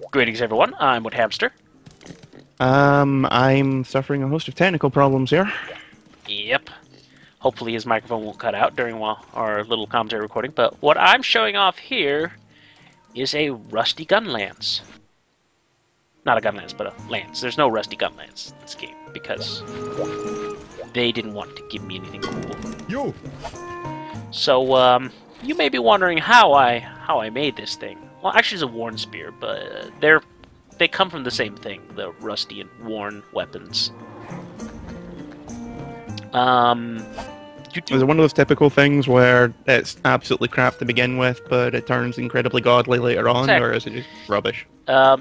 Greetings, everyone. I'm with Hamster. I'm suffering a host of technical problems here. Yep. Hopefully his microphone won't cut out during our little commentary recording, but what I'm showing off here is a rusty gun lance. Not a gun lance, but a lance. There's no rusty gun lance in this game because they didn't want to give me anything cool. Yo. So, you may be wondering how I made this thing. Well, actually, it's a worn spear, but they come from the same thing, the rusty and worn weapons. Is it one of those typical things where it's absolutely crap to begin with, but it turns incredibly godly later on, Exactly. or is it just rubbish?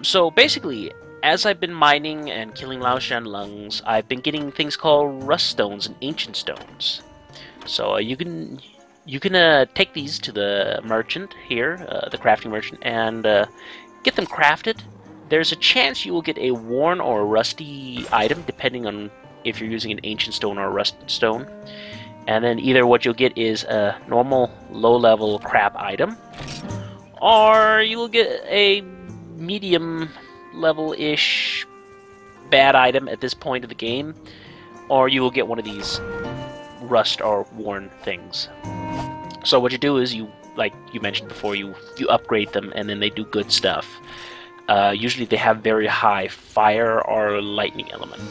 So basically, as I've been mining and killing Lao Shan lungs, I've been getting things called rust stones and ancient stones. So you can take these to the merchant here, the crafting merchant, and get them crafted. There's a chance you will get a worn or rusty item, depending on if you're using an ancient stone or a rusted stone. And then either what you'll get is a normal low-level crap item, or you will get a medium level-ish bad item at this point of the game, or you will get one of these rust or worn things. So what you do is like you mentioned before, you upgrade them, and then they do good stuff. Usually they have very high fire or lightning element.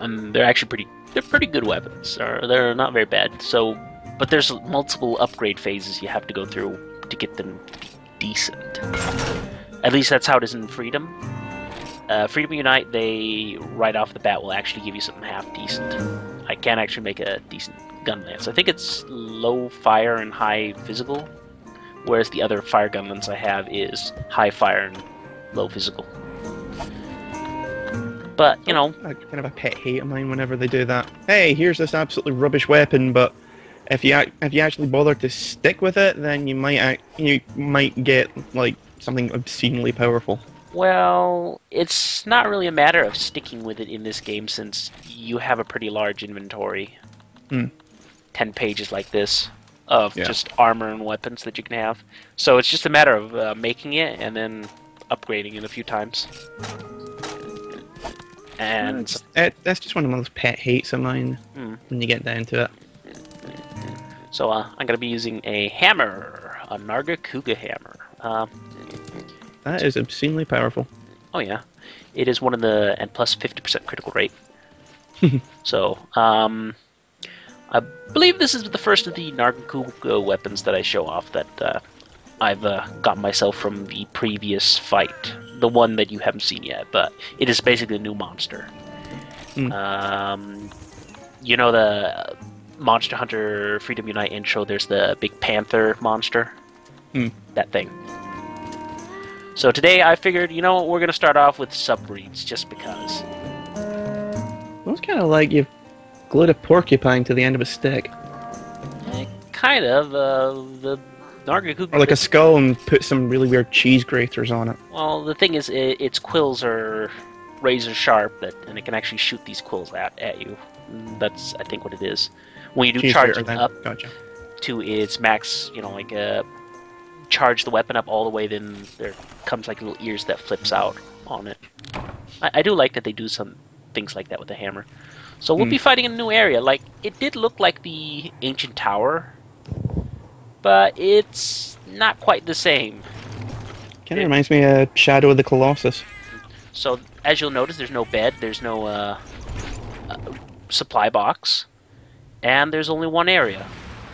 And they're actually pretty good weapons. They're not very bad. So, but there's multiple upgrade phases you have to go through to get them to be decent. At least that's how it is in Freedom. Freedom Unite, they right off the bat will actually give you something half decent. I can actually make a decent gun lance. I think it's low fire and high physical, whereas the other fire gun lance I have is high fire and low physical. But, you know... Kind of a pet hate of mine whenever they do that. Hey, here's this absolutely rubbish weapon, but if you actually bother to stick with it, then you might get, like, something obscenely powerful. Well, it's not really a matter of sticking with it in this game, since you have a pretty large inventory. 10 pages like this of just armor and weapons that you can have. So it's just a matter of making it and then upgrading it a few times. And that's just one of those pet hates of mine when you get down to it. So I'm going to be using a hammer, a Nargacuga hammer. That is obscenely powerful. Oh yeah, it is one of the and plus 50% critical rate. So I believe this is the first of the Nargacuga weapons that I show off that I've got myself from the previous fight. The one that you haven't seen yet, but it is basically a new monster. You know the Monster Hunter Freedom Unite intro, there's the big panther monster? That thing. So today I figured, you know what, we're going to start off with subreeds, just because. It's kind of like you've glued a porcupine to the end of a stick. Kind of. The Nargacuga... Or like a skull and put some really weird cheese graters on it. Well, the thing is, its quills are razor sharp, and it can actually shoot these quills at you. That's, I think, what it is. When you do Cheese charge grater, it then. up Gotcha. to its max, charge the weapon up all the way, then there comes like little ears that flips out on it. I do like that they do some things like that with the hammer. So we'll be fighting in a new area. Like, it did look like the ancient tower, but it's not quite the same. Kind of reminds me of Shadow of the Colossus. So, as you'll notice, there's no bed, there's no supply box, and there's only one area.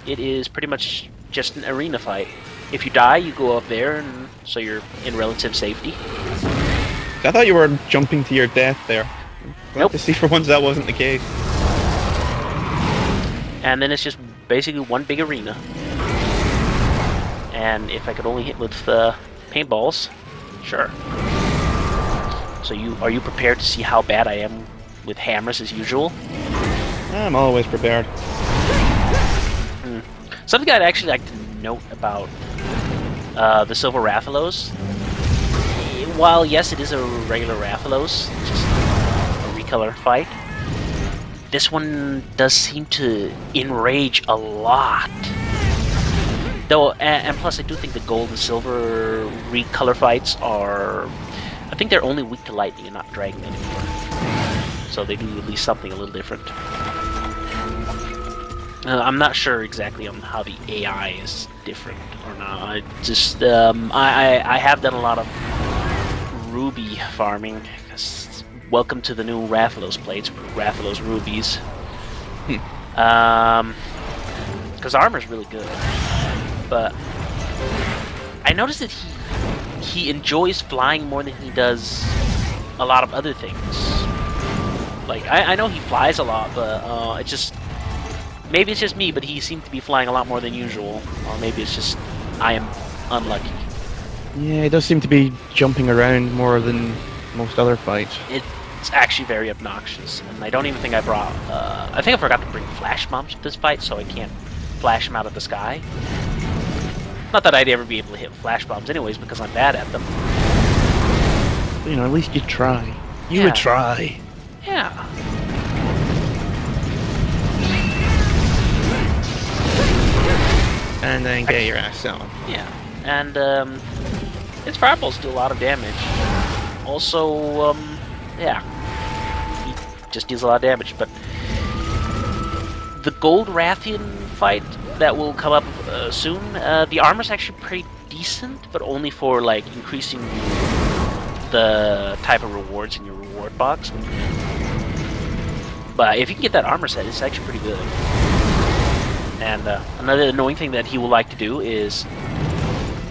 It is pretty much just an arena fight. If you die, you go up there, and so you're in relative safety. I thought you were jumping to your death there. Glad Nope. to see for once that wasn't the case. And then it's just basically one big arena. And if I could only hit with paintballs, sure. So are you prepared to see how bad I am with hammers as usual? I'm always prepared. Something I'd actually like to note about the Silver Rathalos. While yes, it is a regular Rathalos, just a recolor fight, this one does seem to enrage a lot. Though, and plus, I do think the gold and silver recolor fights are. I think they're only weak to lightning and not dragon anymore. So they do at least something a little different. I'm not sure exactly on how the AI is different or not. I just I have done a lot of ruby farming. Welcome to the new Rathalos plates, Rathalos rubies. Because armor's really good, but I noticed that he enjoys flying more than he does a lot of other things. Like I know he flies a lot, but it just. Maybe it's just me, but he seemed to be flying a lot more than usual. Or maybe it's just I am unlucky. Yeah, he does seem to be jumping around more than most other fights. It's actually very obnoxious, and I don't even think I brought... I think I forgot to bring flash bombs to this fight, so I can't flash them out of the sky. Not that I'd ever be able to hit flash bombs anyways, because I'm bad at them. You know, at least you'd try. You would try. Yeah. And then get your ass on. Yeah, and his fireballs do a lot of damage. Also, yeah, he just deals a lot of damage. But the Gold Rathian fight that will come up soon, the armor's actually pretty decent, but only for like increasing the type of rewards in your reward box. But if you can get that armor set, it's actually pretty good. And another annoying thing that he will like to do is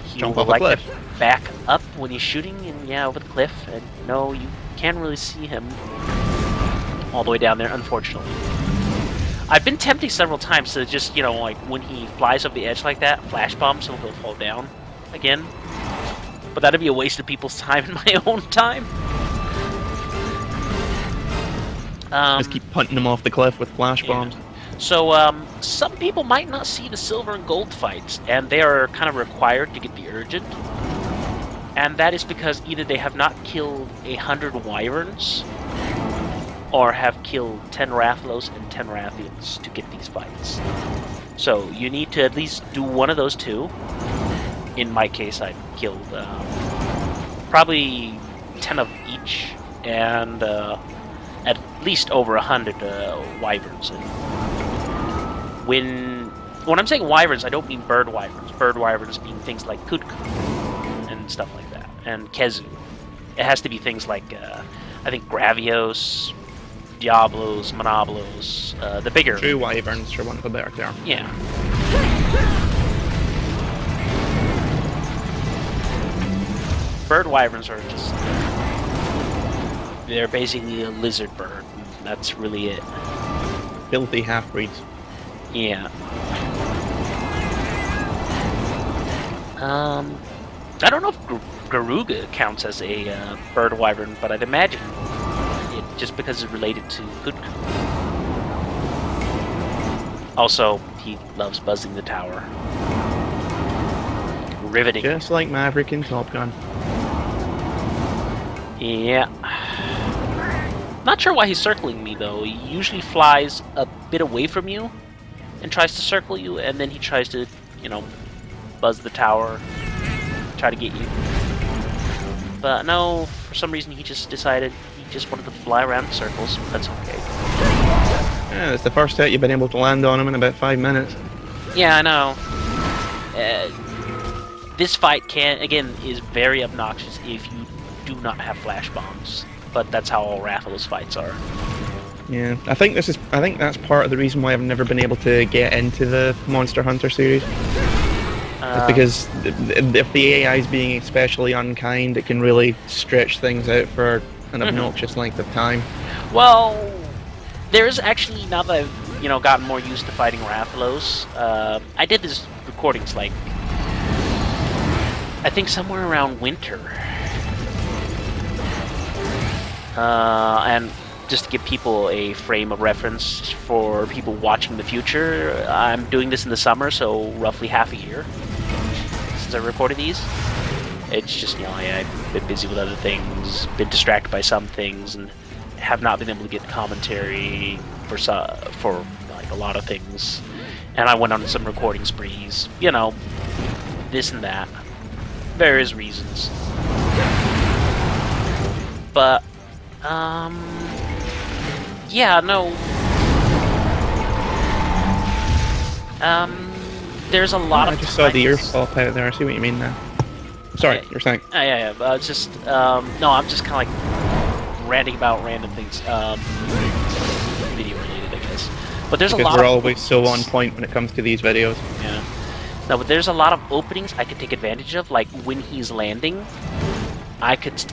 he will like to back up when he's shooting, and over the cliff. And no, you can't really see him all the way down there, unfortunately. I've been tempting several times to just, like when he flies over the edge like that, flash bomb so he'll fall down again. But that'd be a waste of people's time and my own time. Just keep punting him off the cliff with flash bombs. So, some people might not see the silver and gold fights, and they are kind of required to get the urgent. And that is because either they have not killed 100 wyverns, or have killed 10 Rathalos and 10 Rathians to get these fights. So, you need to at least do one of those two. In my case, I killed probably 10 of each, and at least over 100 wyverns. And when I'm saying wyverns, I don't mean bird wyverns. Bird wyverns being things like kutku and stuff like that, and kezu. It has to be things like I think gravios, diablos, monoblos, the bigger. True wyverns, for want of a better term. Yeah. Bird wyverns are just... They're basically a lizard bird. That's really it. Filthy half-breeds. Yeah. I don't know if Garuga counts as a bird wyvern, but I'd imagine it just because it's related to Kutku. Also, he loves buzzing the tower. Riveting. Just like Maverick in Top Gun. Yeah. Not sure why he's circling me, though. He usually flies a bit away from you and tries to circle you, and then he tries to, buzz the tower, try to get you. But no, for some reason he just decided he just wanted to fly around in circles. That's okay. Yeah, it's the first hit you've been able to land on him in about 5 minutes. Yeah, I know. This fight is very obnoxious if you do not have flash bombs. But that's how all Rathalos fights are. Yeah, I think that's part of the reason why I've never been able to get into the Monster Hunter series. It's because if the AI is being especially unkind, it can really stretch things out for an obnoxious length of time. Well, there's actually, now that I've gotten more used to fighting Rathalos, I did this recordings like I think somewhere around winter. And just to give people a frame of reference for people watching the future, I'm doing this in the summer, so roughly half a year since I recorded these. It's just, I've been busy with other things, been distracted by some things, and have not been able to get commentary for like a lot of things. And I went on some recording sprees. You know, this and that. Various reasons. But, yeah, no. There's a lot of. I just saw the ears pop out there. I see what you mean now. Sorry, you're saying. Yeah. It's just, no, I'm just kind of like ranting about random things. Video related, I guess. But there's because a lot. We're always so on point when it comes to these videos. Yeah. No, but there's a lot of openings I could take advantage of. Like when he's landing, I could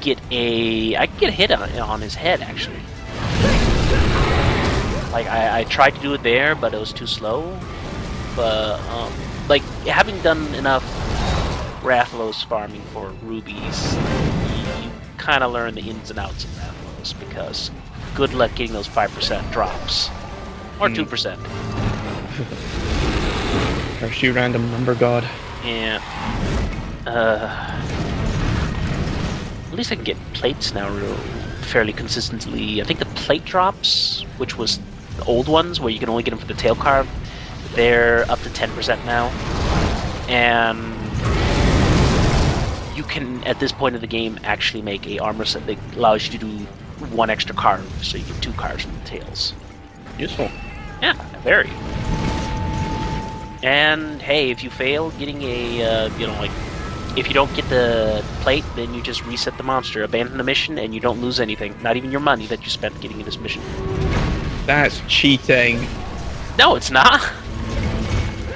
get a hit on his head actually. Like I tried to do it there, but it was too slow. But like having done enough Rathalos farming for rubies, you kind of learn the ins and outs of Rathalos because good luck getting those 5% drops or 2%. Curse you, random number god. Yeah. At least I can get plates now fairly consistently. I think the plate drops, which was the old ones where you can only get them for the tail carve, they're up to 10% now. And you can, at this point of the game, actually make a armor set that allows you to do one extra carve, so you get 2 carves from the tails. Useful. Yeah, very. And hey, if you fail getting a, you know, like, if you don't get the plate, then you just reset the monster, abandon the mission, and you don't lose anything. Not even your money that you spent getting in this mission. That's cheating. No, it's not.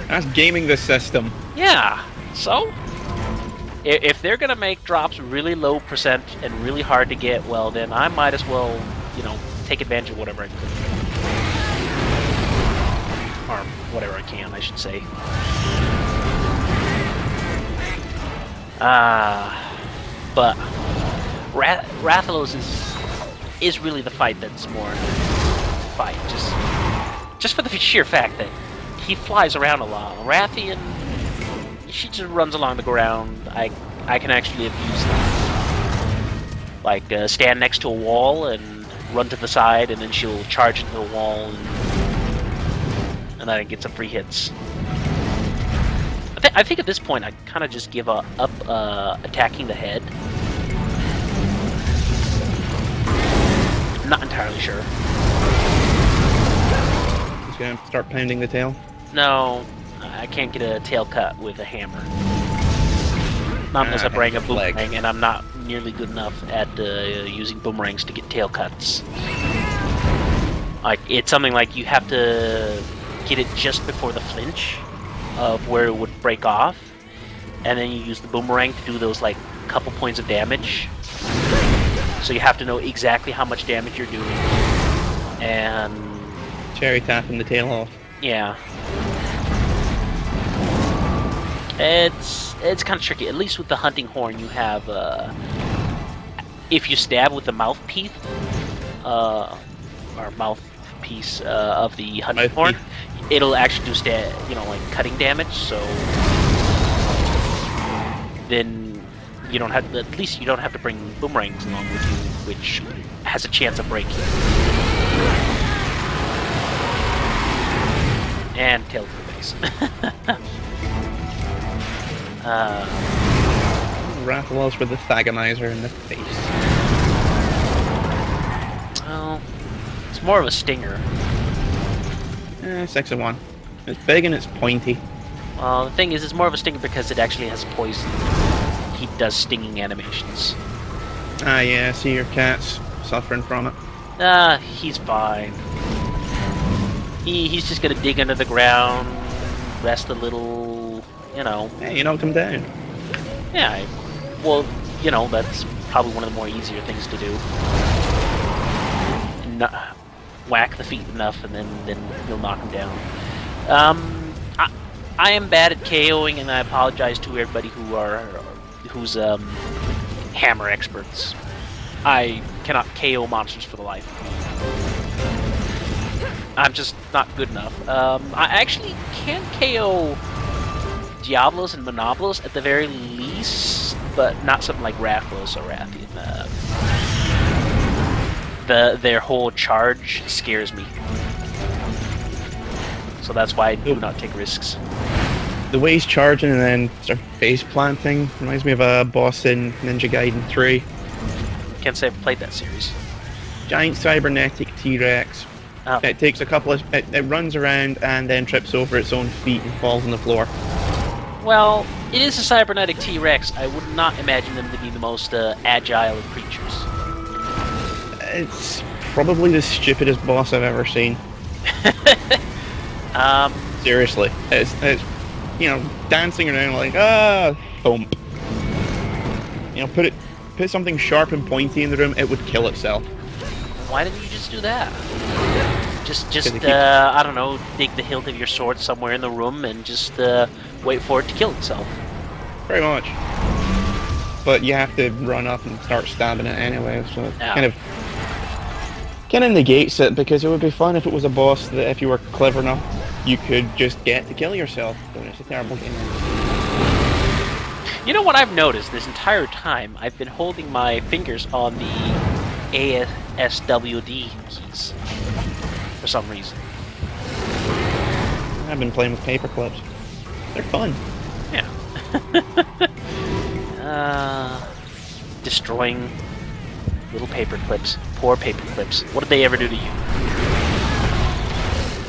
That's gaming the system. Yeah, so? If they're gonna make drops really low percent and really hard to get, well, then I might as well, you know, take advantage of whatever I can. Or whatever I can, I should say. But Rathalos is really the fight that's more fight. Just for the sheer fact that he flies around a lot. Rathian, she just runs along the ground. I can actually abuse them. Like stand next to a wall and run to the side, and then she'll charge into the wall, and then I get some free hits. I think at this point I kind of just give up attacking the head. I'm not entirely sure. He's gonna start pounding the tail. No, I can't get a tail cut with a hammer. Not unless I bring a boomerang, and I'm not nearly good enough at using boomerangs to get tail cuts. Like it's something like you have to get it just before the flinch of where it would break off, and then you use the boomerang to do those like couple points of damage. So you have to know exactly how much damage you're doing, and cherry tapping the tail off. Yeah, it's kind of tricky. At least with the hunting horn, you have if you stab with the mouthpiece, or mouthpiece of the hunting horn. It'll actually do like cutting damage, so then you don't have at least you don't have to bring boomerangs along with you, which has a chance of breaking. And tail to the face. Rathalos with the Thagamizer in the face. Well, it's more of a stinger. 6 and 1. It's big and it's pointy. Well, the thing is, it's more of a stinger because it actually has poison. He does stinging animations. Ah, yeah, I see your cat's suffering from it. He's fine. He's just gonna dig under the ground, rest a little, you know. Hey, you knocked him down. Yeah, well, you know, that's probably one of the more easier things to do. Whack the feet enough, and then you'll knock him down. I am bad at KOing, and I apologize to everybody who's hammer experts. I cannot KO monsters for the life of me. I'm just not good enough. I actually can KO Diablos and Monoblos at the very least, but not something like Rathalos or Rathian. Their whole charge scares me. So that's why I do not take risks. The way he's charging and then sort of face planting reminds me of a boss in Ninja Gaiden 3. Can't say I've played that series. Giant cybernetic T-Rex. Oh. It takes a couple of... It runs around and then trips over its own feet and falls on the floor. Well, it is a cybernetic T-Rex. I would not imagine them to be the most agile of creatures. It's probably the stupidest boss I've ever seen. Seriously. It's you know, dancing around like, thump. You know, put something sharp and pointy in the room, it would kill itself. Why didn't you just do that? Just I don't know, dig the hilt of your sword somewhere in the room and just wait for it to kill itself. Pretty much. But you have to run up and start stabbing it anyway, so it kind of negates it, because it would be fun if it was a boss that if you were clever enough, you could just get to kill yourself. But it's a terrible game. You know what I've noticed this entire time? I've been holding my fingers on the ASWD keys for some reason. I've been playing with paper clips. They're fun. Yeah. Destroying little paper clips. Poor paper clips. What did they ever do to you?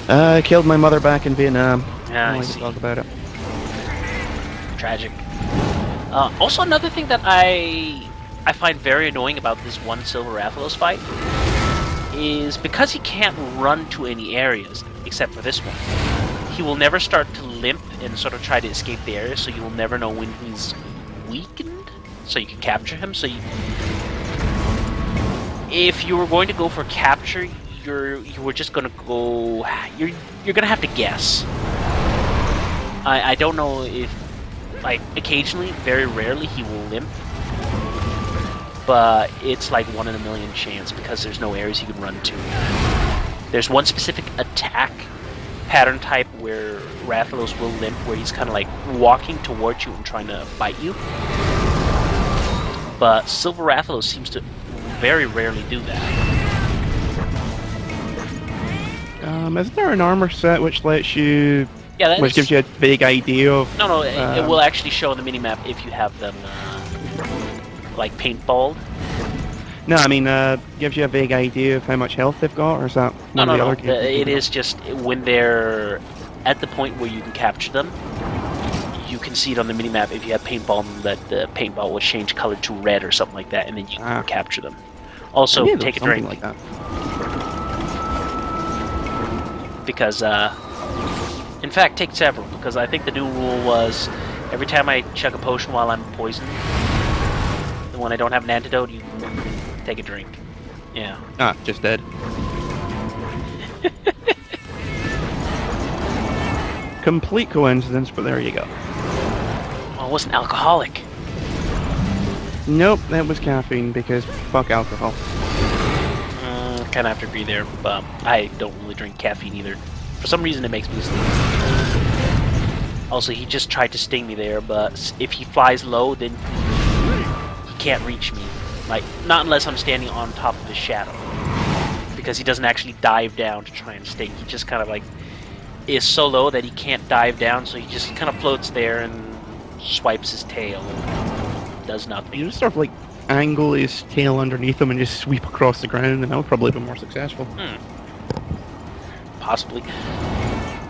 I killed my mother back in Vietnam. Yeah, I I like to see. talk about it. Tragic. Also, another thing that I find very annoying about this one Silver Rathalos fight is because he can't run to any areas except for this one. He will never start to limp and sort of try to escape the area, so you will never know when he's weakened, so you can capture him. So if you were going to go for capture, you were just going to go... You're going to have to guess. I don't know if... Like, occasionally, very rarely, he will limp. But it's like 1 in a million chance because there's no areas he can run to. There's one specific attack pattern type where Rathalos will limp, where he's kind of like walking towards you and trying to bite you. But Silver Rathalos seems to very rarely do that. Isn't there an armor set which lets you... Yeah, which gives you a vague idea of... No, it will actually show on the minimap if you have them, like, paintballed. No, I mean, gives you a vague idea of how much health they've got, or is that one of the other games? It is just when they're at the point where you can capture them, you can see it on the minimap if you have paintball, that the paintball will change color to red or something like that, and then you can capture them. Also, take a drink. Like that. Because, in fact, take several, because I think the new rule was every time I chug a potion while I'm poisoned, and when I don't have an antidote, you take a drink. Yeah. Ah, just dead. Complete coincidence, but there you go. Well, I wasn't alcoholic. Nope, that was caffeine, because fuck alcohol. Kind of have to agree there, but I don't really drink caffeine either. For some reason, it makes me sleepy. Also, he just tried to sting me there, but if he flies low, then he can't reach me. Like, not unless I'm standing on top of his shadow. Because he doesn't actually dive down to try and sting. He just kind of like is so low that he can't dive down, so he just kind of floats there and swipes his tail and does nothing. You just sort of like angle his tail underneath him and just sweep across the ground, and that would probably be more successful. Possibly.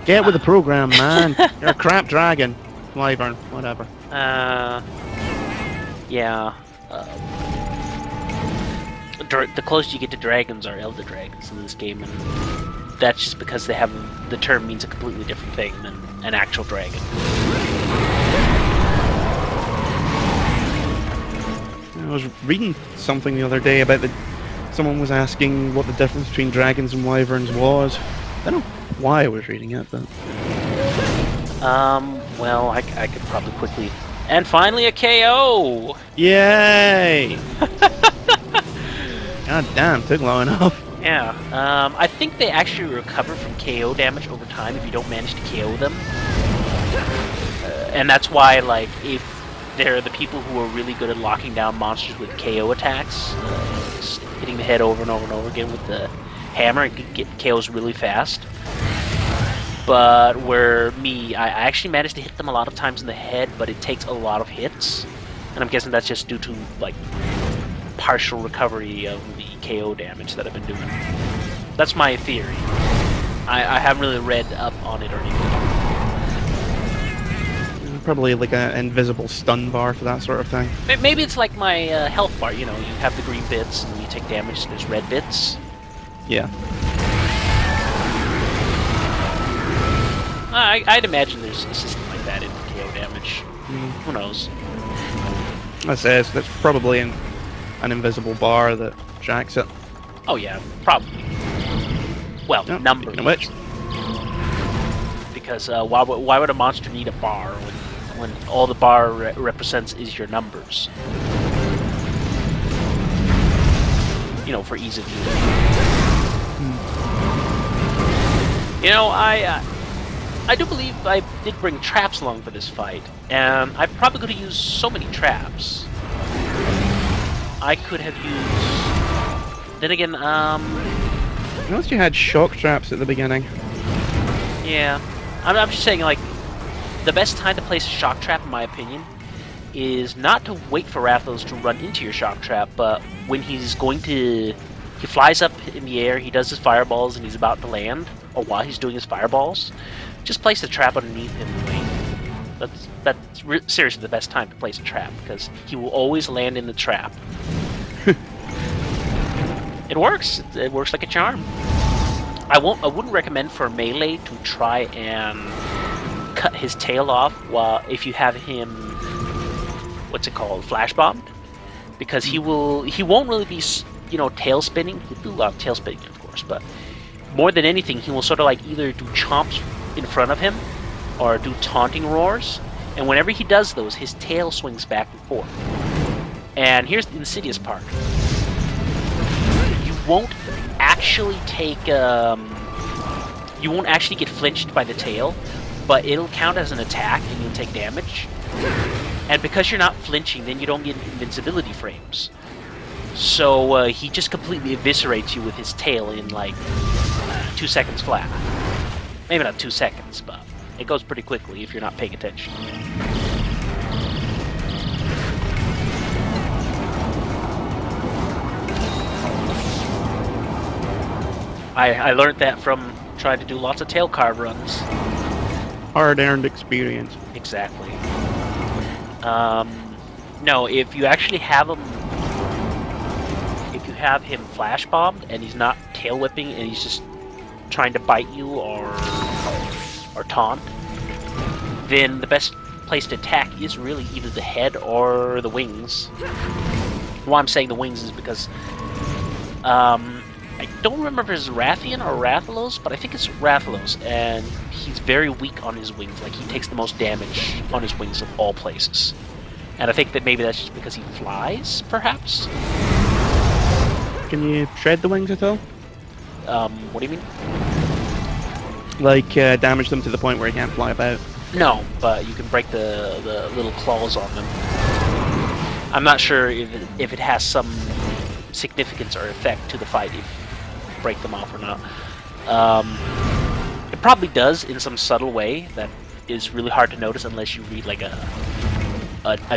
Get with the program, man. You're a crap dragon. Wyvern, whatever. Yeah. The closest you get to dragons are elder dragons in this game, and that's just because they have the term means a completely different thing than an actual dragon. I was reading something the other day about someone was asking what the difference between dragons and wyverns was. I don't know why I was reading it, but... well, I could probably quickly... And finally a KO! Yay! God damn, took long enough. Yeah, I think they actually recover from KO damage over time if you don't manage to KO them. And that's why, like, if they're the people who are really good at locking down monsters with KO attacks, just hitting the head over and over and over again with the hammer and get KOs really fast. But where I actually managed to hit them a lot of times in the head, but it takes a lot of hits. And I'm guessing that's just due to, like, partial recovery of the KO damage that I've been doing. That's my theory. I haven't really read up on it or anything. Probably like an invisible stun bar for that sort of thing. Maybe it's like my health bar, you know, you have the green bits and you take damage, there's red bits. Yeah. I'd imagine there's a system like that in KO damage. Who knows? I say that's probably an invisible bar that jacks it. Oh yeah, probably. Well, Yep, numbers. speaking of which. Because why would a monster need a bar when all the bar represents is your numbers? You know, for ease of use. You know, I do believe I did bring traps along for this fight, and I probably could have used so many traps. I could have used... Then again, I noticed you had shock traps at the beginning. Yeah. I'm just saying, like, the best time to place a shock trap, in my opinion, is not to wait for Rathalos to run into your shock trap, but when he's going to... He flies up in the air, he does his fireballs, and he's about to land, or while he's doing his fireballs, just place the trap underneath him and wait. That's seriously the best time to place a trap, because he will always land in the trap. It works. It works like a charm. I wouldn't recommend for Melee to try and cut his tail off if you have him, what's it called, flash bombed, because he won't really be, you know, tail spinning. He'll do a lot of tail spinning, of course, but more than anything, he will sort of like either do chomps in front of him or do taunting roars, and whenever he does those, his tail swings back and forth. And here's the insidious part. You won't actually take, you won't actually get flinched by the tail, but it'll count as an attack and you'll take damage. And because you're not flinching, then you don't get invincibility frames. So he just completely eviscerates you with his tail in like 2 seconds flat. Maybe not 2 seconds, but it goes pretty quickly if you're not paying attention. I learned that from trying to do lots of tail carve runs. Hard-earned experience. Exactly. No, if you actually have him... If you have him flash bombed and he's not tail whipping and he's just trying to bite you or taunt, then the best place to attack is really either the head or the wings. Why I'm saying the wings is because I don't remember if it's Rathian or Rathalos, but I think it's Rathalos, and he's very weak on his wings. Like, he takes the most damage on his wings of all places. And I think that maybe that's just because he flies, perhaps? Can you shred the wings at all? What do you mean? Like, damage them to the point where he can't fly about? No, but you can break the little claws on them. I'm not sure if it has some significance or effect to the fight if you break them off or not. It probably does in some subtle way that is really hard to notice unless you read like a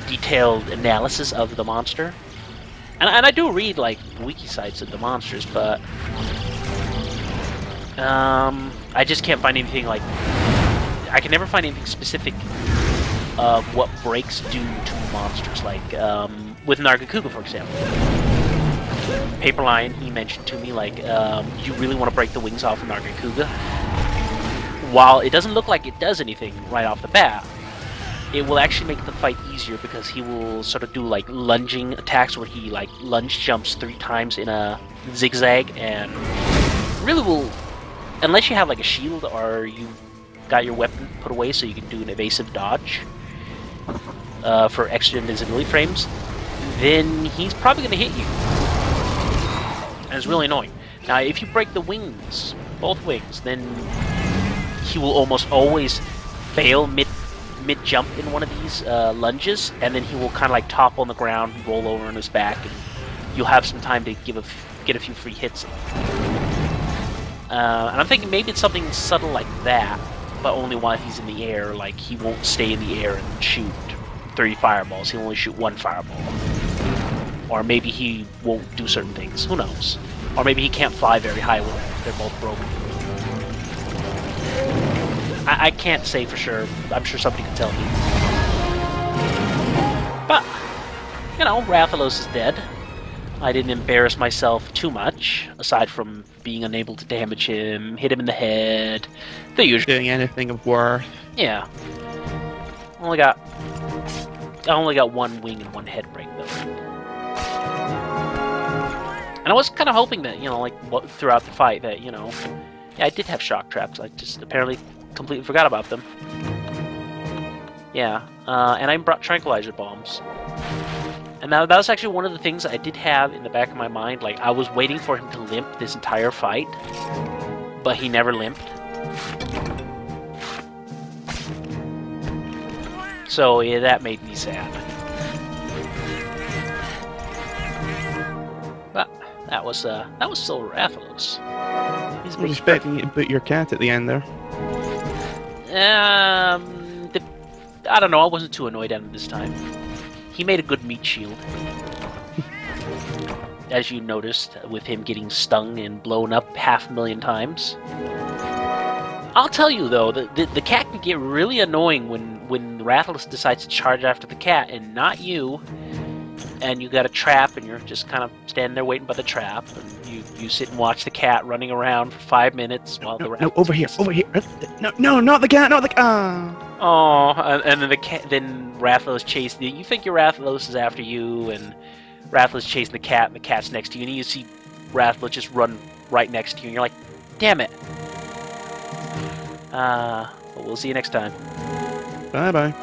detailed analysis of the monster. And I do read like wiki sites of the monsters, but I just can't find anything like... I can never find anything specific of what breaks do to monsters, like with Nargacuga, for example. Paper Lion, he mentioned to me, like, you really want to break the wings off of Nargacuga. While it doesn't look like it does anything right off the bat, it will actually make the fight easier because he will sort of do like lunging attacks where he like lunge jumps 3 times in a zigzag, and really will, unless you have like a shield or you got your weapon put away so you can do an evasive dodge for extra invisibility frames, then he's probably going to hit you. And it's really annoying. Now, if you break the wings, both wings, then he will almost always fail mid-jump in one of these lunges, and then he will kind of like topple on the ground, roll over on his back, and you'll have some time to get a few free hits in. And I'm thinking maybe it's something subtle like that, but only while he's in the air. Like, he won't stay in the air and shoot 30 fireballs. He'll only shoot 1 fireball. Or maybe he won't do certain things. Who knows? Or maybe he can't fly very high with them. They're both broken. I can't say for sure. I'm sure somebody can tell me. But, you know, Rathalos is dead. I didn't embarrass myself too much, aside from being unable to damage him, hit him in the head, the usual. Doing anything of worth. Yeah. I only got 1 wing and 1 head break, though. And I was kind of hoping that, you know, like, throughout the fight, that, you know, yeah, I did have shock traps. I just apparently completely forgot about them. Yeah, and I brought tranquilizer bombs. And that was actually one of the things I did have in the back of my mind. Like, I was waiting for him to limp this entire fight, but he never limped. So, yeah, that made me sad. But that was Silver Rathalos. He's a I big was expecting you to put your cat at the end there. I don't know, I wasn't too annoyed at him this time. He made a good meat shield. As you noticed, with him getting stung and blown up 500,000 times. I'll tell you though, the cat can get really annoying when Rathalos decides to charge after the cat and not you. And you got a trap and you're just kind of standing there waiting by the trap. And you sit and watch the cat running around for 5 minutes while the Rathalos... No, over here. No, not the cat, not the cat. Oh, and then then Rathalos chases you. You think your Rathalos is after you, and Rathalos chasing the cat, and the cat's next to you, and you see Rathalos just run right next to you, and you're like, damn it. But we'll see you next time. Bye-bye.